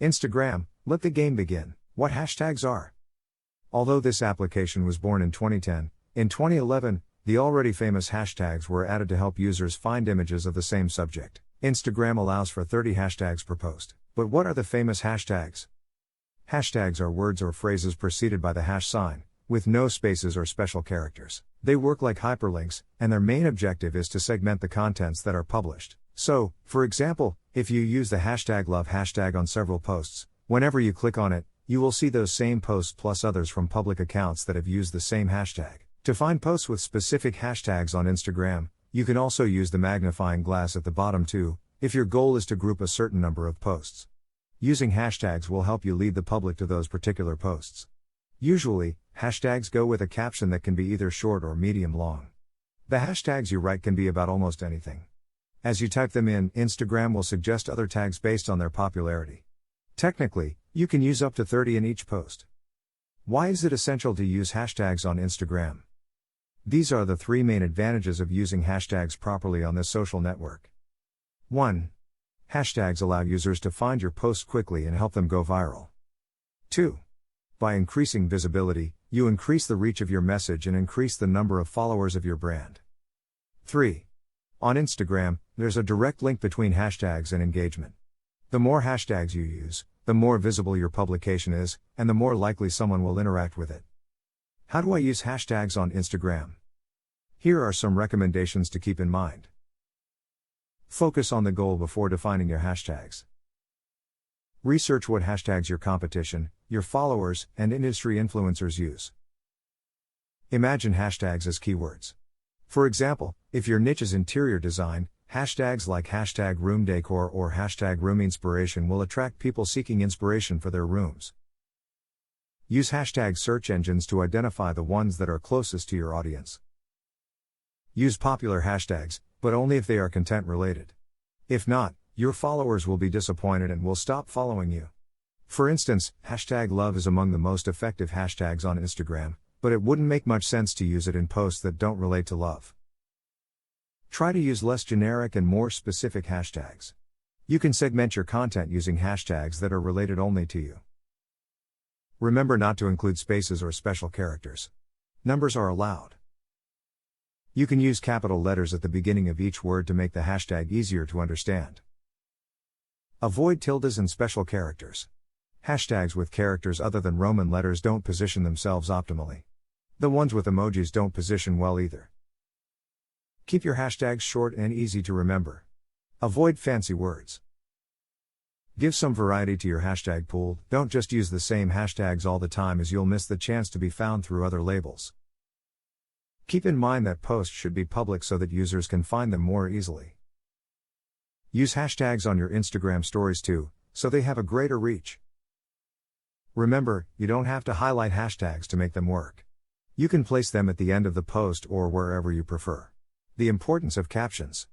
Instagram, let the game begin. What hashtags are? Although this application was born in 2010, in 2011, the already famous hashtags were added to help users find images of the same subject. Instagram allows for 30 hashtags per post. But what are the famous hashtags? Hashtags are words or phrases preceded by the hash sign, with no spaces or special characters. They work like hyperlinks, and their main objective is to segment the contents that are published. So, for example, if you use the hashtag love hashtag on several posts, whenever you click on it, you will see those same posts plus others from public accounts that have used the same hashtag. To find posts with specific hashtags on Instagram, you can also use the magnifying glass at the bottom too, if your goal is to group a certain number of posts. Using hashtags will help you lead the public to those particular posts. Usually, hashtags go with a caption that can be either short or medium long. The hashtags you write can be about almost anything. As you type them in, Instagram will suggest other tags based on their popularity. Technically, you can use up to 30 in each post. Why is it essential to use hashtags on Instagram? These are the 3 main advantages of using hashtags properly on this social network. 1. Hashtags allow users to find your posts quickly and help them go viral. 2. By increasing visibility, you increase the reach of your message and increase the number of followers of your brand. 3. On Instagram, there's a direct link between hashtags and engagement. The more hashtags you use, the more visible your publication is, and the more likely someone will interact with it. How do I use hashtags on Instagram? Here are some recommendations to keep in mind. Focus on the goal before defining your hashtags. Research what hashtags your competition, your followers, and industry influencers use. Imagine hashtags as keywords. For example, if your niche is interior design, hashtags like hashtag room decor or hashtag room inspiration will attract people seeking inspiration for their rooms. Use hashtag search engines to identify the ones that are closest to your audience. Use popular hashtags, but only if they are content related. If not, your followers will be disappointed and will stop following you. For instance, hashtag love is among the most effective hashtags on Instagram, but it wouldn't make much sense to use it in posts that don't relate to love. Try to use less generic and more specific hashtags. You can segment your content using hashtags that are related only to you. Remember not to include spaces or special characters. Numbers are allowed. You can use capital letters at the beginning of each word to make the hashtag easier to understand. Avoid tildes and special characters. Hashtags with characters other than Roman letters don't position themselves optimally. The ones with emojis don't position well either. Keep your hashtags short and easy to remember. Avoid fancy words. Give some variety to your hashtag pool, don't just use the same hashtags all the time as you'll miss the chance to be found through other labels. Keep in mind that posts should be public so that users can find them more easily. Use hashtags on your Instagram stories too, so they have a greater reach. Remember, you don't have to highlight hashtags to make them work. You can place them at the end of the post or wherever you prefer. The importance of captions.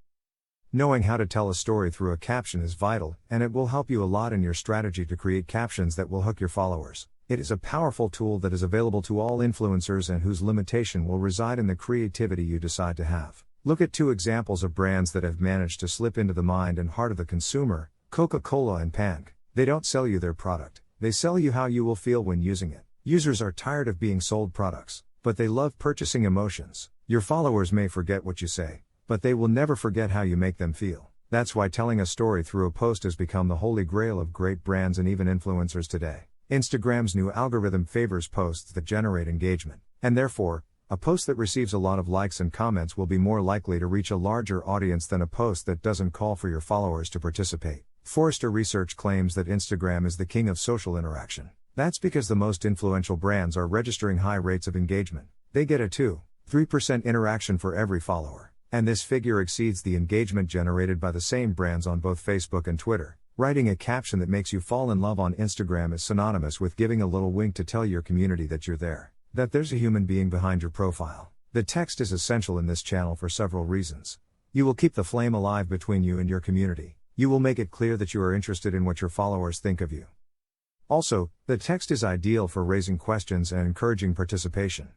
Knowing how to tell a story through a caption is vital, and it will help you a lot in your strategy to create captions that will hook your followers. It is a powerful tool that is available to all influencers and whose limitation will reside in the creativity you decide to have. Look at 2 examples of brands that have managed to slip into the mind and heart of the consumer, Coca-Cola and Pank. They don't sell you their product, they sell you how you will feel when using it. Users are tired of being sold products, but they love purchasing emotions. Your followers may forget what you say, but they will never forget how you make them feel. That's why telling a story through a post has become the holy grail of great brands and even influencers today. Instagram's new algorithm favors posts that generate engagement, and therefore, a post that receives a lot of likes and comments will be more likely to reach a larger audience than a post that doesn't call for your followers to participate. Forrester Research claims that Instagram is the king of social interaction. That's because the most influential brands are registering high rates of engagement. They get a 2-3% interaction for every follower, and this figure exceeds the engagement generated by the same brands on both Facebook and Twitter. Writing a caption that makes you fall in love on Instagram is synonymous with giving a little wink to tell your community that you're there, that there's a human being behind your profile. The text is essential in this channel for several reasons. You will keep the flame alive between you and your community. You will make it clear that you are interested in what your followers think of you. Also, the text is ideal for raising questions and encouraging participation.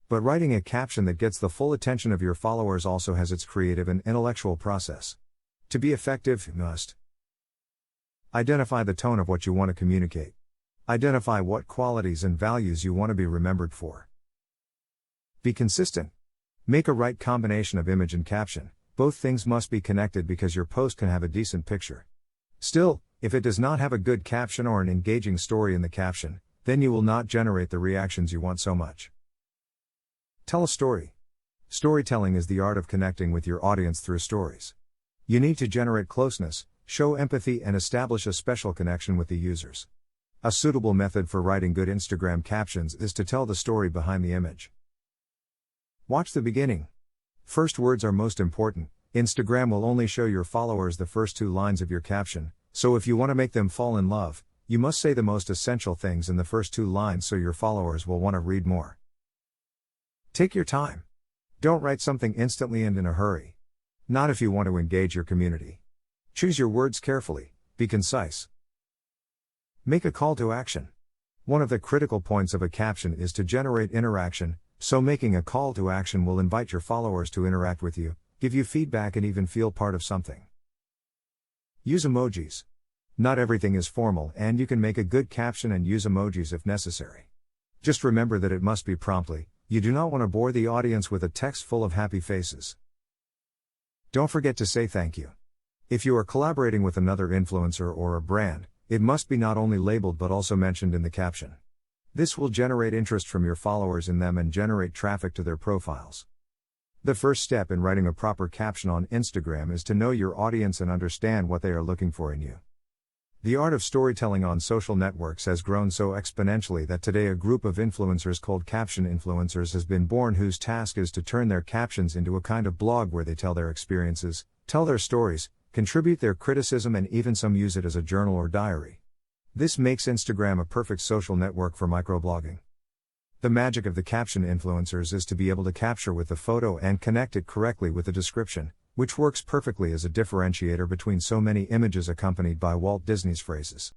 But writing a caption that gets the full attention of your followers also has its creative and intellectual process. To be effective, you must Identify the tone of what you want to communicate. Identify what qualities and values you want to be remembered for. Be consistent. Make a right combination of image and caption. Both things must be connected because your post can have a decent picture. Still, if it does not have a good caption or an engaging story in the caption, then you will not generate the reactions you want so much. Tell a story. Storytelling is the art of connecting with your audience through stories. You need to generate closeness, show empathy, and establish a special connection with the users. A suitable method for writing good Instagram captions is to tell the story behind the image. Watch the beginning. First words are most important. Instagram will only show your followers the first 2 lines of your caption, so if you want to make them fall in love, you must say the most essential things in the first 2 lines so your followers will want to read more. Take your time. Don't write something instantly and in a hurry. Not if you want to engage your community. Choose your words carefully, be concise. Make a call to action. One of the critical points of a caption is to generate interaction, so making a call to action will invite your followers to interact with you, give you feedback, and even feel part of something. Use emojis. Not everything is formal, and you can make a good caption and use emojis if necessary. Just remember that it must be promptly. You do not want to bore the audience with a text full of happy faces. Don't forget to say thank you. If you are collaborating with another influencer or a brand, it must be not only labeled but also mentioned in the caption. This will generate interest from your followers in them and generate traffic to their profiles. The first step in writing a proper caption on Instagram is to know your audience and understand what they are looking for in you. The art of storytelling on social networks has grown so exponentially that today a group of influencers called caption influencers has been born, whose task is to turn their captions into a kind of blog where they tell their experiences, tell their stories, contribute their criticism, and even some use it as a journal or diary. This makes Instagram a perfect social network for microblogging. The magic of the caption influencers is to be able to capture with the photo and connect it correctly with the description, which works perfectly as a differentiator between so many images accompanied by Walt Disney's phrases.